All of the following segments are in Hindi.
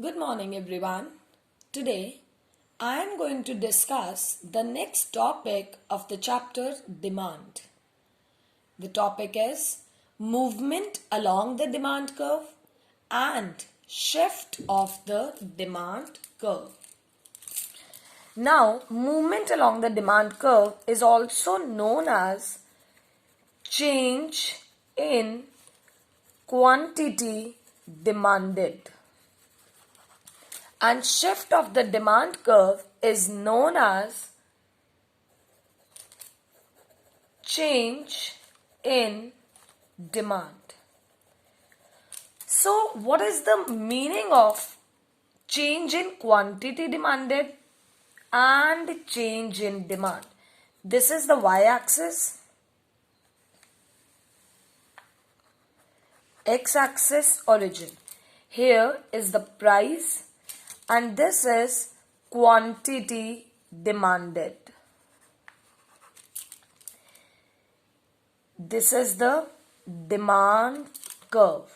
Good morning, everyone. Today, I am going to discuss the next topic of the chapter Demand. The topic is movement along the demand curve and shift of the demand curve. Now, movement along the demand curve is also known as change in quantity demanded. And shift of the demand curve is known as change in demand. So, what is the meaning of change in quantity demanded and change in demand? This is the y-axis, x-axis origin. Here is the price. And this is quantity demanded. This is the demand curve.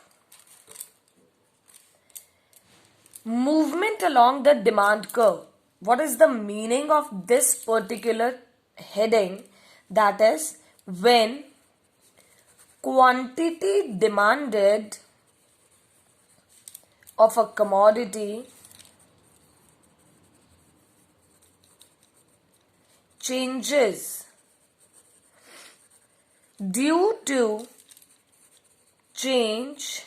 Movement along the demand curve. What is the meaning of this particular heading? That is when quantity demanded of a commodity changes due to change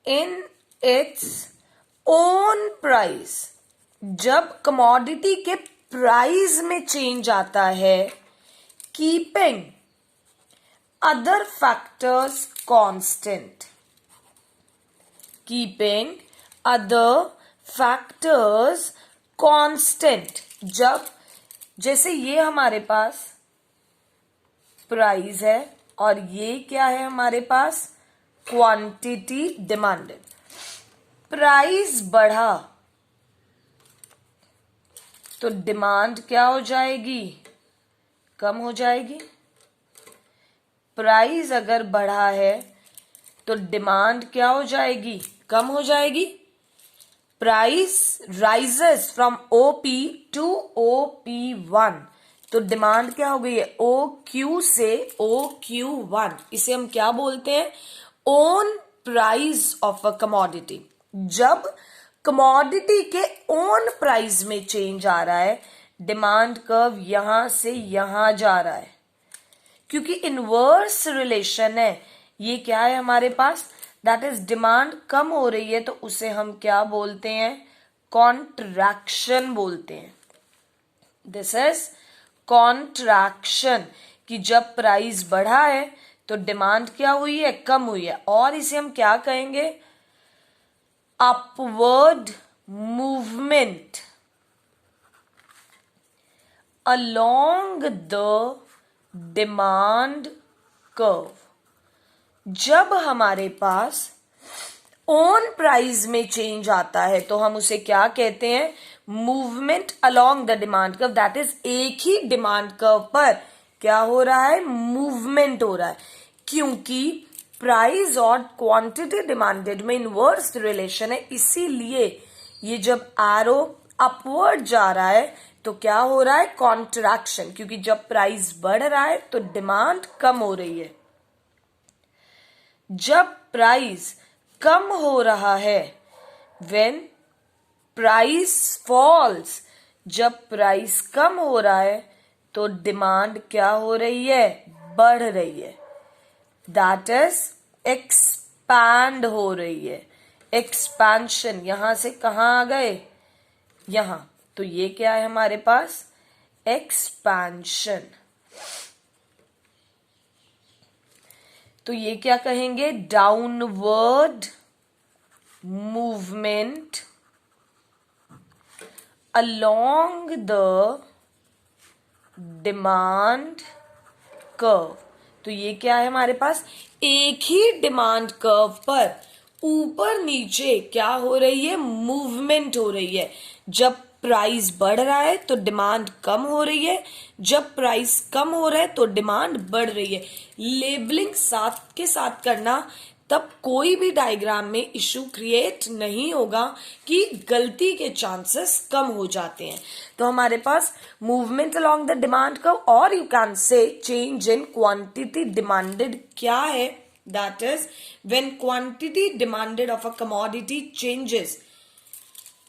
in its own price. जब कमोडिटी के प्राइस में चेंज आता है, keeping other factors constant. Keeping other factors constant. जब जैसे ये हमारे पास प्राइस है और ये क्या है हमारे पास क्वांटिटी डिमांडेड. प्राइस बढ़ा तो डिमांड क्या हो जाएगी? कम हो जाएगी. प्राइस अगर बढ़ा है तो डिमांड क्या हो जाएगी? कम हो जाएगी. Price rises from OP to OP1 तो डिमांड क्या हो गई है? OQ से OQ1. इसे हम क्या बोलते हैं? Own price of a commodity. जब कमोडिटी के ओन प्राइस में चेंज आ रहा है, डिमांड कर्व यहां से यहां जा रहा है क्योंकि इनवर्स रिलेशन है. ये क्या है हमारे पास? दैट इज डिमांड कम हो रही है तो उसे हम क्या बोलते हैं? कॉन्ट्रैक्शन बोलते हैं. दिस इज कॉन्ट्रैक्शन कि जब प्राइस बढ़ा है तो डिमांड क्या हुई है? कम हुई है. और इसे हम क्या कहेंगे? Upward movement along the demand curve. जब हमारे पास ओन प्राइस में चेंज आता है तो हम उसे क्या कहते हैं? Movement along the demand curve. That is एक ही डिमांड कर्व पर क्या हो रहा है? मूवमेंट हो रहा है. क्योंकि प्राइस और क्वांटिटी डिमांडेड में इनवर्स रिलेशन है, इसीलिए ये जब एरो अपवर्ड जा रहा है तो क्या हो रहा है? कॉन्ट्रैक्शन. क्योंकि जब प्राइस बढ़ रहा है तो डिमांड कम हो रही है. जब प्राइस कम हो रहा है, व्हेन प्राइस फॉल्स, जब प्राइस कम हो रहा है तो डिमांड क्या हो रही है? बढ़ रही है. दैट इज एक्सपैंड हो रही है. एक्सपेंशन. यहां से कहां आ गए? यहां. तो ये क्या है हमारे पास? एक्सपेंशन. तो ये क्या कहेंगे? Downward movement along the demand curve. तो ये क्या है हमारे पास? एक ही डिमांड कर्व पर ऊपर नीचे क्या हो रही है? मूवमेंट हो रही है. जब प्राइस बढ़ रहा है तो डिमांड कम हो रही है, जब प्राइस कम हो रहा है तो डिमांड बढ़ रही है. लेबलिंग साथ के साथ करना तब कोई भी डायग्राम में इश्यू क्रिएट नहीं होगा कि गलती के चांसेस कम हो जाते हैं। तो हमारे पास movement along the demand curve और you can say change in quantity demanded क्या है, that is when quantity demanded of a commodity changes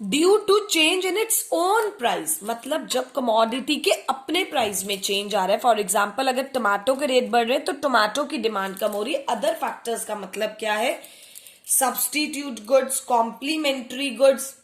due to change in its own price. मतलब जब कमोडिटी के अपने प्राइस में चेंज आ रहा है, फॉर एग्जाम्पल अगर टमाटो के रेट बढ़ रहे हैं तो टमाटो की डिमांड कम हो रही है। अदर फैक्टर्स का मतलब क्या है, सब्स्टिट्यूट गुड्स, कॉम्प्लीमेंट्री गुड्स,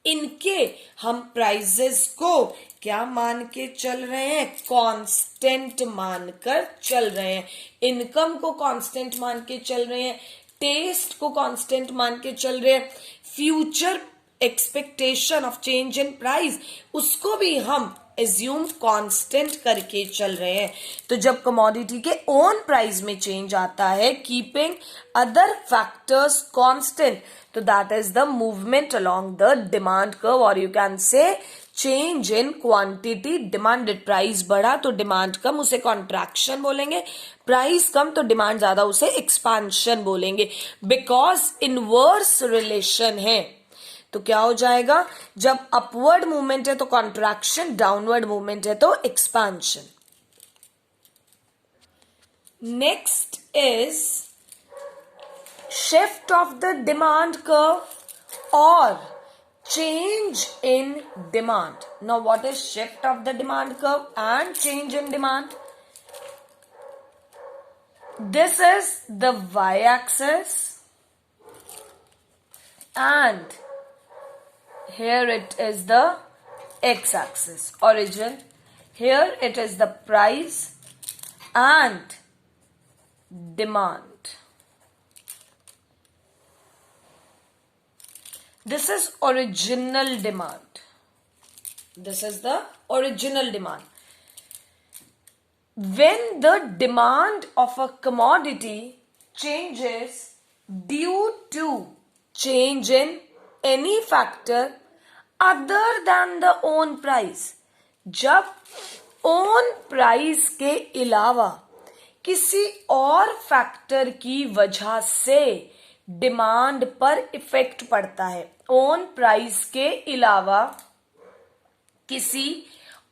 इनके हम प्राइजेस को क्या मान के चल रहे हैं, कांस्टेंट मानकर चल रहे हैं। इनकम को कांस्टेंट मान के चल रहे हैं, टेस्ट को कांस्टेंट मान के चल रहे हैं, future expectation of change in price उसको भी हम एज्यूम कांस्टेंट करके चल रहे हैं। तो जब कमोडिटी के ओन प्राइस में चेंज आता है कीपिंग अदर फैक्टर्स कांस्टेंट, तो that is the movement along the demand curve और you can say change in quantity demanded. Price बढ़ा तो डिमांड कम, उसे कॉन्ट्रैक्शन बोलेंगे, प्राइस कम तो डिमांड ज्यादा, उसे एक्सपांशन बोलेंगे। बिकॉज इनवर्स रिलेशन है तो क्या हो जाएगा, जब अपवर्ड मूवमेंट है तो कॉन्ट्रैक्शन, डाउनवर्ड मूवमेंट है तो expansion. Next is shift of the demand curve और change in demand. Now what is shift of the demand curve and change in demand? This is the y-axis and here it is the x-axis, origin. Here it is the price and demand. This is original demand. This is the original demand. When the demand of a commodity changes due to change in any factor other than the own price, जब own price के अलावा किसी और फैक्टर की वजह से डिमांड पर इफेक्ट पड़ता है, ओन प्राइस के अलावा किसी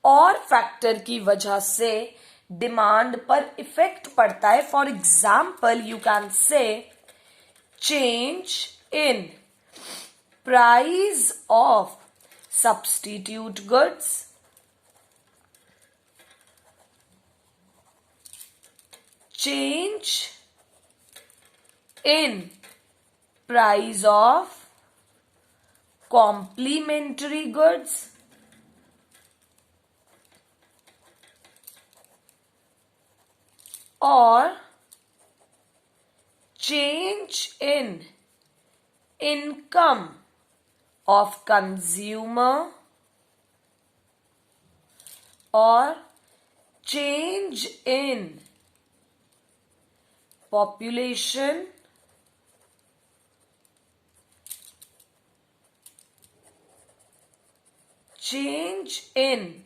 और फैक्टर की वजह से डिमांड पर इफेक्ट पड़ता है। For example you can say change in price of substitute goods, change in price of complementary goods, or change in income of consumer, or change in population, change in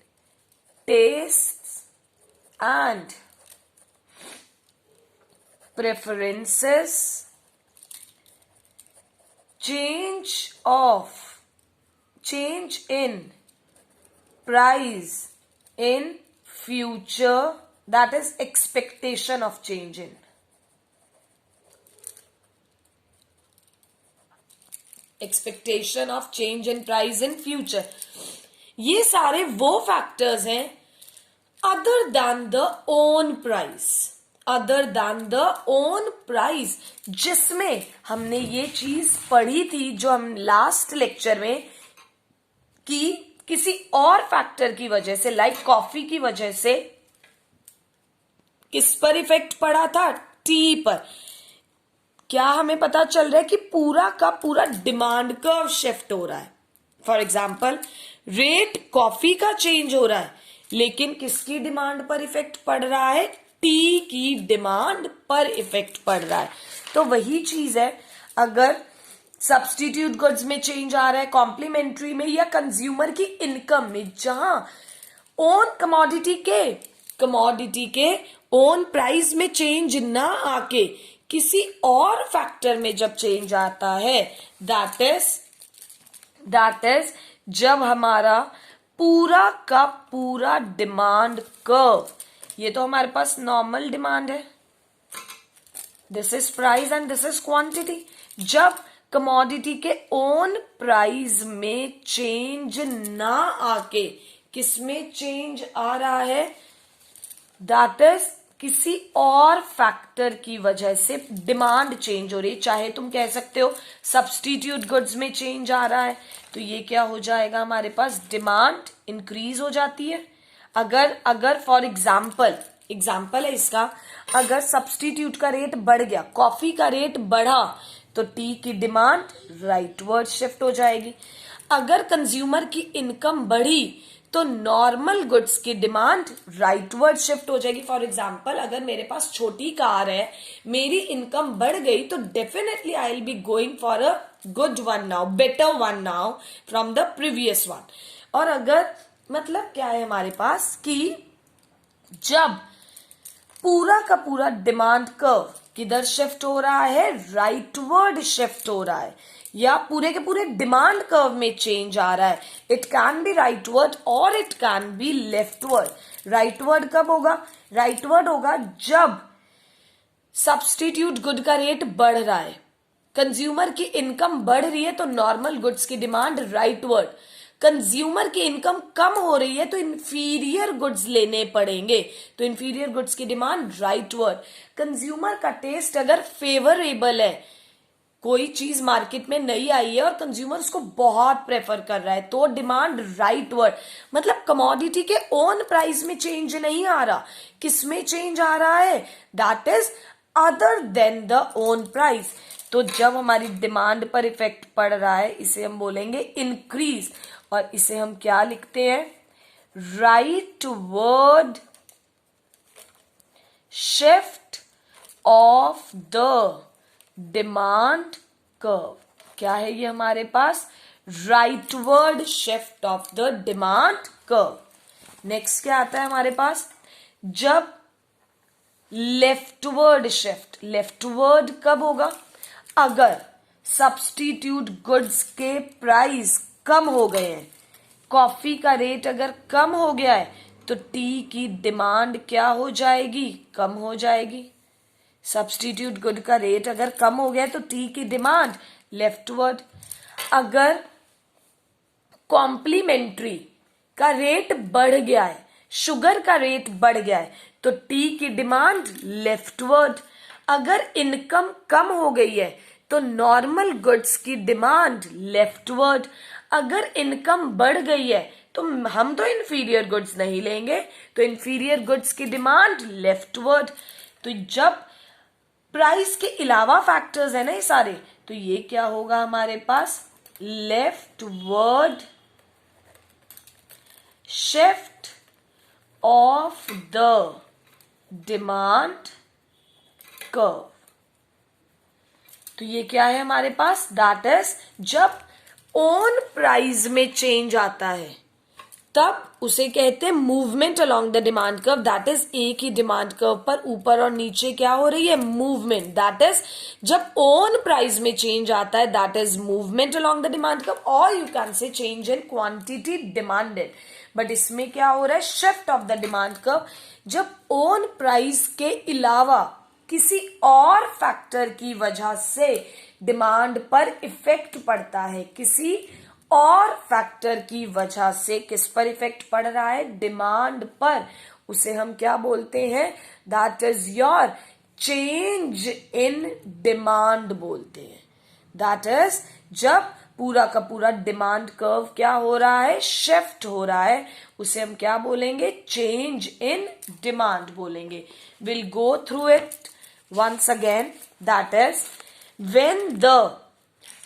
tastes and preferences, change in price in future, that is expectation of change in, expectation of change in price in future। ये सारे वो फैक्टर्स हैं other than the own price, other than the own price, जिसमें हमने ये चीज पढ़ी थी जो हम लास्ट लेक्चर में कि किसी और फैक्टर की वजह से, लाइक कॉफी की वजह से किस पर इफेक्ट पड़ा था, टी पर। क्या हमें पता चल रहा है कि पूरा का पूरा डिमांड कर्व शिफ्ट हो रहा है। फॉर एग्जाम्पल रेट कॉफी का चेंज हो रहा है, लेकिन किसकी डिमांड पर इफेक्ट पड़ रहा है, टी की डिमांड पर इफेक्ट पड़ रहा है। तो वही चीज है, अगर सब्स्टिट्यूट गुड्स में चेंज आ रहा है, कॉम्प्लीमेंट्री में या कंज्यूमर की इनकम में, जहां ओन कमोडिटी के ओन प्राइस में चेंज ना आके किसी और फैक्टर में जब चेंज आता है, दैट इज जब हमारा पूरा का पूरा डिमांड कर्व, ये तो हमारे पास नॉर्मल डिमांड है, this is price and this is quantity, जब कमोडिटी के ओन प्राइस में चेंज ना आके किसमें चेंज आ रहा है, दैट इज किसी और फैक्टर की वजह से डिमांड चेंज हो रही है, चाहे तुम कह सकते हो सब्स्टिट्यूट गुड्स में चेंज आ रहा है, तो ये क्या हो जाएगा, हमारे पास डिमांड इंक्रीज हो जाती है। अगर फॉर एग्जाम्पल है इसका, अगर सब्स्टिट्यूट का रेट बढ़ गया, कॉफी का रेट बढ़ा, तो टी की डिमांड राइटवर्ड शिफ्ट हो जाएगी। अगर कंज्यूमर की इनकम बढ़ी तो नॉर्मल गुड्स की डिमांड राइटवर्ड शिफ्ट हो जाएगी। फॉर एग्जाम्पल, अगर मेरे पास छोटी कार है, मेरी इनकम बढ़ गई, तो definitely I will be going for a good one now, better one now from the previous one. और अगर मतलब क्या है हमारे पास कि जब पूरा का पूरा डिमांड कर्व किधर शिफ्ट हो रहा है, राइटवर्ड शिफ्ट हो रहा है, या पूरे के पूरे डिमांड कर्व में चेंज आ रहा है, इट कैन बी राइटवर्ड और it can B leftward. Rightward कब होगा, राइटवर्ड होगा जब सब्स्टिट्यूट गुड का रेट बढ़ रहा है, कंज्यूमर की इनकम बढ़ रही है, तो नॉर्मल गुड्स की डिमांड राइटवर्ड, कंज्यूमर की इनकम कम हो रही है तो इंफीरियर गुड्स लेने पड़ेंगे, तो इंफीरियर गुड्स की डिमांड राइटवर्ड। कंज्यूमर का टेस्ट अगर फेवरेबल है, कोई चीज मार्केट में नई आई है और कंज्यूमर उसको बहुत प्रेफर कर रहा है, तो डिमांड राइटवर्ड, मतलब कमोडिटी के ओन प्राइस में चेंज नहीं आ रहा, किसमें चेंज आ रहा है, that is other than the own price. तो जब हमारी डिमांड पर इफेक्ट पड़ रहा है, इसे हम बोलेंगे इंक्रीज, और इसे हम क्या लिखते हैं, rightward shift of the demand curve. क्या है ये हमारे पास, rightward shift of the demand curve. Next क्या आता है हमारे पास, जब लेफ्टवर्ड शिफ्ट, लेफ्टवर्ड कब होगा, अगर सब्स्टिट्यूट गुड्स के प्राइस कम हो गए हैं, कॉफी का रेट अगर कम हो गया है, तो टी की डिमांड क्या हो जाएगी, कम हो जाएगी। सब्स्टिट्यूट गुड का रेट अगर कम हो गया है तो टी की डिमांड लेफ्टवर्ड। अगर कॉम्प्लीमेंट्री का रेट बढ़ गया है, शुगर का रेट बढ़ गया है, तो टी की डिमांड लेफ्टवर्ड। अगर इनकम कम हो गई है तो नॉर्मल गुड्स की डिमांड लेफ्टवर्ड। अगर इनकम बढ़ गई है तो हम तो इंफीरियर गुड्स नहीं लेंगे, तो इंफीरियर गुड्स की डिमांड लेफ्टवर्ड। तो जब प्राइस के अलावा फैक्टर्स है ना ये सारे, तो ये क्या होगा हमारे पास, leftward shift of the demand curve. तो ये क्या है हमारे पास, दैट इज जब ओन प्राइस में चेंज आता है तब उसे कहते हैं movement along the demand curve. That is एक ही डिमांड कर्व पर ऊपर और नीचे क्या हो रही है, मूवमेंट। दैट इज जब ओन प्राइस में चेंज आता है, that is movement along the demand curve, और you can say change in quantity demanded. But इसमें क्या हो रहा है, shift of the demand curve, जब ओन प्राइस के अलावा किसी और फैक्टर की वजह से डिमांड पर इफेक्ट पड़ता है, किसी और फैक्टर की वजह से किस पर इफेक्ट पड़ रहा है, डिमांड पर, उसे हम क्या बोलते हैं, that is your change in demand बोलते हैं। दैट इज जब पूरा का पूरा डिमांड कर्व क्या हो रहा है, शिफ्ट हो रहा है, उसे हम क्या बोलेंगे, चेंज इन डिमांड बोलेंगे। Will go through it once again. That is when the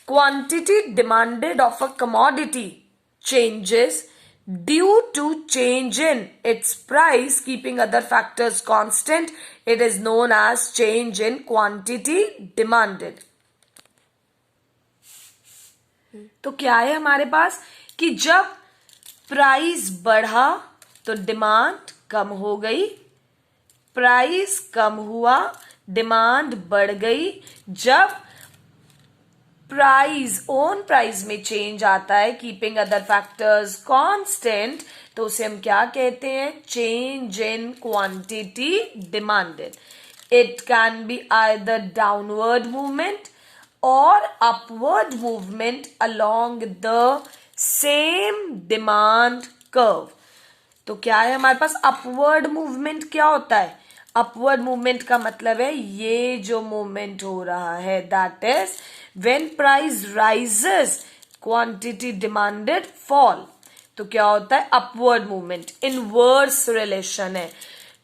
quantity demanded of a commodity changes due to change in its price keeping other factors constant, it is known as change in quantity demanded. तो क्या है हमारे पास कि जब प्राइस बढ़ा तो डिमांड कम हो गई, प्राइस कम हुआ डिमांड बढ़ गई जब प्राइस ओन प्राइस में चेंज आता है, कीपिंग अदर फैक्टर्स कांस्टेंट, तो उसे हम क्या कहते हैं? Change in quantity demanded. It can be either downward movement or upward movement along the same demand curve. तो क्या है हमारे पास? अपवर्ड मूवमेंट क्या होता है? अपवर्ड मूवमेंट का मतलब है ये जो मूवमेंट हो रहा है, that is when price rises quantity demanded fall. तो क्या होता है? Upward movement. इनवर्स रिलेशन है.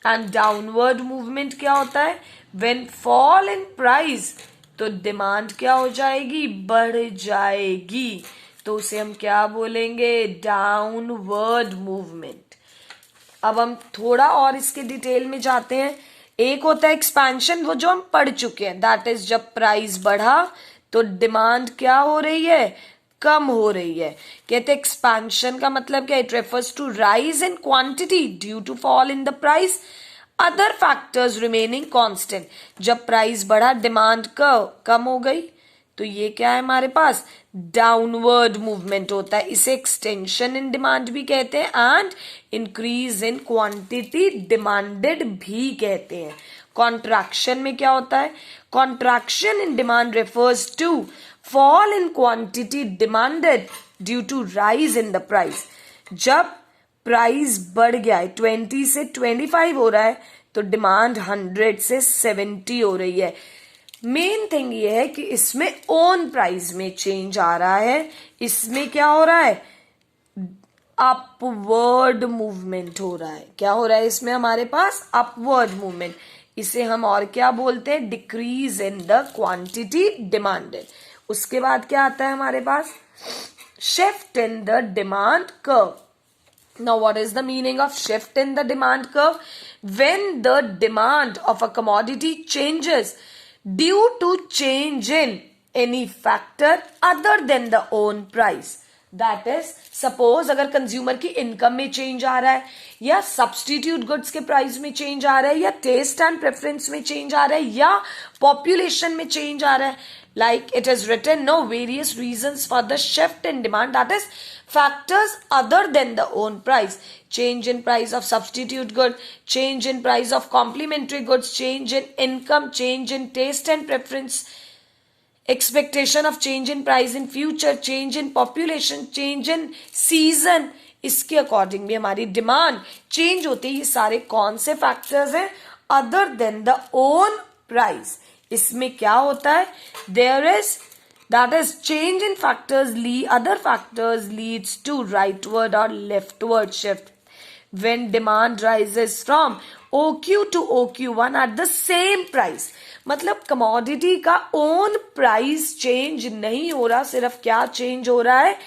एंड डाउनवर्ड मूवमेंट क्या होता है? व्हेन फॉल इन प्राइस, तो डिमांड क्या हो जाएगी? बढ़ जाएगी. तो उसे हम क्या बोलेंगे? Downward movement. अब हम थोड़ा और इसके डिटेल में जाते हैं. एक होता है एक्सपेंशन, वो जो हम पढ़ चुके हैं, दैट इज जब प्राइस बढ़ा तो डिमांड क्या हो रही है? कम हो रही है. कहते हैं एक्सपेंशन का मतलब क्या? It refers to rise in quantity due to fall in the price, other factors remaining constant. जब प्राइस बढ़ा डिमांड कम हो गई, तो ये क्या है हमारे पास? डाउनवर्ड मूवमेंट होता है. इसे एक्सटेंशन इन डिमांड भी कहते हैं and increase in quantity demanded भी कहते हैं. कॉन्ट्रैक्शन में क्या होता है? Contraction in demand refers to fall in quantity demanded due to rise in the price. जब प्राइस बढ़ गया है, 20 से 25 हो रहा है, तो डिमांड 100 से 70 हो रही है. मेन थिंग ये है कि इसमें ओन प्राइस में चेंज आ रहा है. इसमें क्या हो रहा है? अपवर्ड मूवमेंट हो रहा है. क्या हो रहा है इसमें हमारे पास? Upward movement. इसे हम और क्या बोलते हैं? Decrease in the quantity demanded. उसके बाद क्या आता है हमारे पास? Shift in the demand curve. Now, what is the meaning of shift in the demand curve? When the demand of a commodity changes due to change in any factor other than the own price. That is, suppose अगर कंज्यूमर की इनकम में चेंज आ रहा है, या सब्सटीट्यूट गुड्स के प्राइस में चेंज आ रहा है, या टेस्ट एंड प्रेफरेंस में चेंज आ रहा है, या पॉपुलेशन में चेंज आ रहा है, like it is written, no, various reasons for the shift in demand, that is factors other than the own price. Change in price of substitute good, change in price of complementary goods, change in income, change in taste and preference, expectation of change in price in future, change in population, change in season. इसके अकॉर्डिंग भी हमारी डिमांड चेंज होती है. ये सारे कौन से फैक्टर्स हैं? Other than the own price. इसमें क्या होता है? There is, that is, change in factors other factors leads to rightward or leftward shift. When demand rises from OQ to OQ1 at the same price, मतलब कमोडिटी का ओन प्राइस चेंज नहीं हो रहा, सिर्फ क्या चेंज हो रहा है?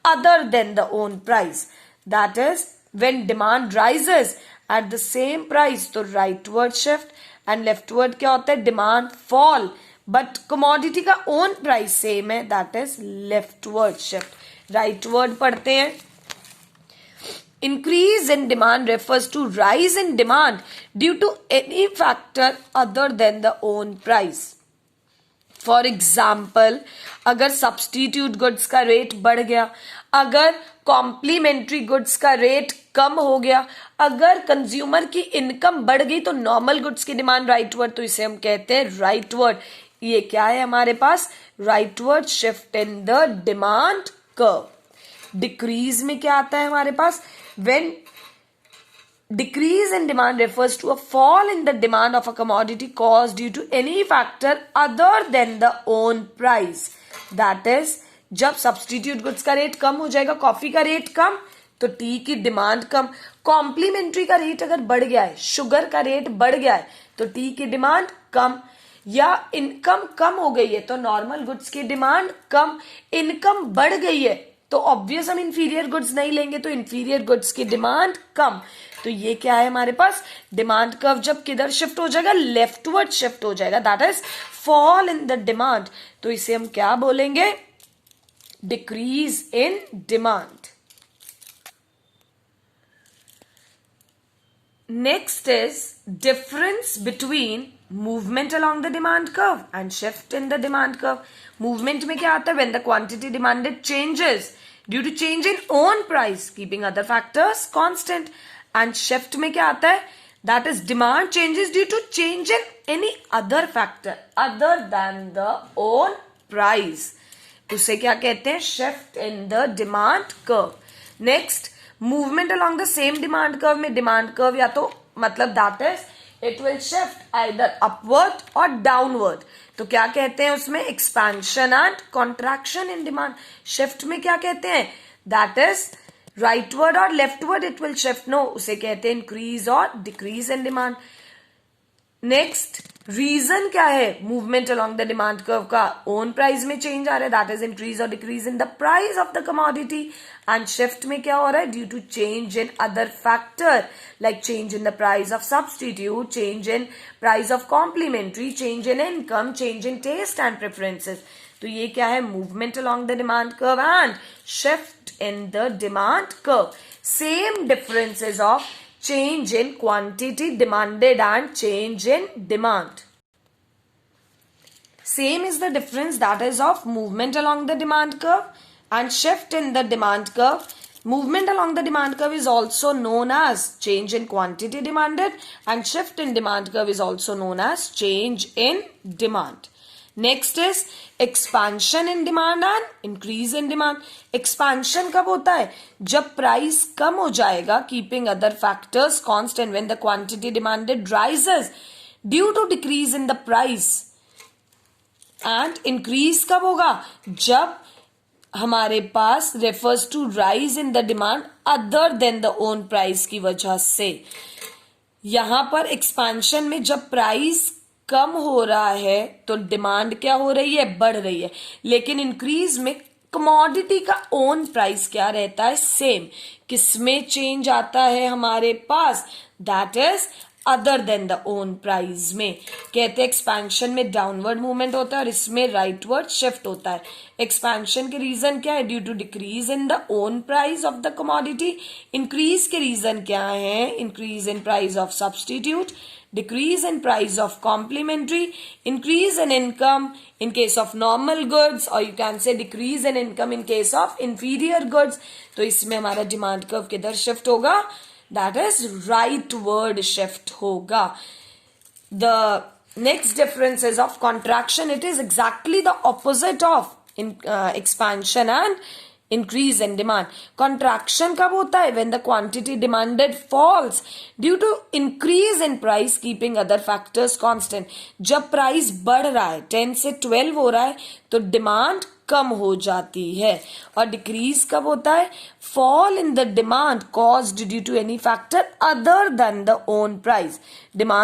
Other than the own price. That is when demand rises at the same price, तो rightward shift. एंड लेफ्टवर्ड क्या होता है? डिमांड फॉल, बट कमोडिटी का ओन प्राइस सेम है, that is leftward shift. Rightward पढ़ते हैं. Increase in demand refers to rise in demand due to any factor other than the own price. For example, अगर सब्सटीट्यूट गुड्स का रेट बढ़ गया, अगर कॉम्प्लीमेंट्री गुड्स का रेट कम हो गया, अगर कंज्यूमर की इनकम बढ़ गई, तो नॉर्मल गुड्स की डिमांड राइटवर्ड, तो इसे हम कहते हैं राइटवर्ड. ये क्या है हमारे पास? Rightward shift in the demand curve. Decrease में क्या आता है हमारे पास? When decrease in demand refers to a fall in the demand of a commodity caused due to any factor other than the own price. That is, जब सब्सटीट्यूट गुड्स का रेट कम हो जाएगा, कॉफी का रेट कम, तो टी की डिमांड कम. कॉम्प्लीमेंट्री का रेट अगर बढ़ गया है, शुगर का रेट बढ़ गया है, तो टी की डिमांड कम. या इनकम कम हो गई है, तो नॉर्मल गुड्स की डिमांड कम. इनकम बढ़ गई है, तो ऑब्वियस हम इंफीरियर गुड्स नहीं लेंगे, तो इंफीरियर गुड्स की डिमांड कम. तो ये क्या है हमारे पास? डिमांड कर्व जब किधर शिफ्ट हो जाएगा? लेफ्टवर्ड शिफ्ट हो जाएगा, that is fall in the demand. तो इसे हम क्या बोलेंगे? Decrease in demand. Next is difference between movement along the demand curve and shift in the demand curve. Movement में क्या आता है? When the quantity demanded changes due to change in own price, keeping other factors constant. And shift में क्या आता है? That is demand changes due to change in any other factor other than the own price. उसे क्या कहते हैं? Shift in the demand curve. Next, movement along the same demand curve में demand curve या तो मतलब that is it will shift either upward or downward. तो क्या कहते हैं उसमें? Expansion and contraction in demand. Shift में क्या कहते हैं? That is rightward or leftward it will shift. No, उसे कहते हैं increase or decrease in demand. Next, reason क्या है movement along the demand curve का? own price में change आ रहा है, that is increase or decrease in the price of the commodity. And shift में क्या हो रहा है? due to change in other factor like change in the price of substitute, change in price of complementary, change in income, change in taste and preferences. तो ये क्या है? movement along the demand curve and shift in the demand curve. Same differences of change in quantity demanded and change in demand. Same is the difference that is of movement along the demand curve and shift in the demand curve. Movement along the demand curve is also known as change in quantity demanded and shift in demand curve is also known as change in demand. Next is expansion in demand and increase in demand. Expansion कब होता है? जब प्राइस कम हो जाएगा keeping other factors constant when the quantity demanded rises due to decrease in the price. And increase कब होगा? जब हमारे पास refers to rise in the demand other than the own price की वजह से. यहां पर expansion में जब प्राइस कम हो रहा है तो डिमांड क्या हो रही है? बढ़ रही है. लेकिन इंक्रीज में कमोडिटी का ओन प्राइस क्या रहता है? सेम. किसमें चेंज आता है हमारे पास? That is other than the own price में. कहते हैं एक्सपेंशन में डाउनवर्ड मूवमेंट होता है और इसमें राइटवर्ड शिफ्ट होता है. एक्सपेंशन के रीजन क्या है? Due to decrease in the own price of the commodity. Increase के रीजन क्या है? Increase in price of substitute, decrease in price of complementary, increase in income in case of normal goods, or you can say decrease in income in case of inferior goods. तो इसमें हमारा डिमांड कर्व किधर शिफ्ट होगा? दैट इज राइटवर्ड शिफ्ट होगा. The next difference is of contraction. It is exactly the opposite of expansion and increase in demand. Contraction कब होता है? when the quantity demanded falls due to increase in price keeping other factors constant. जब प्राइस बढ़ रहा है 10 से 12 हो रहा है तो डिमांड कम हो जाती है. और डिक्रीज कब होता है? fall in the demand caused due to any factor other than the own price. Demand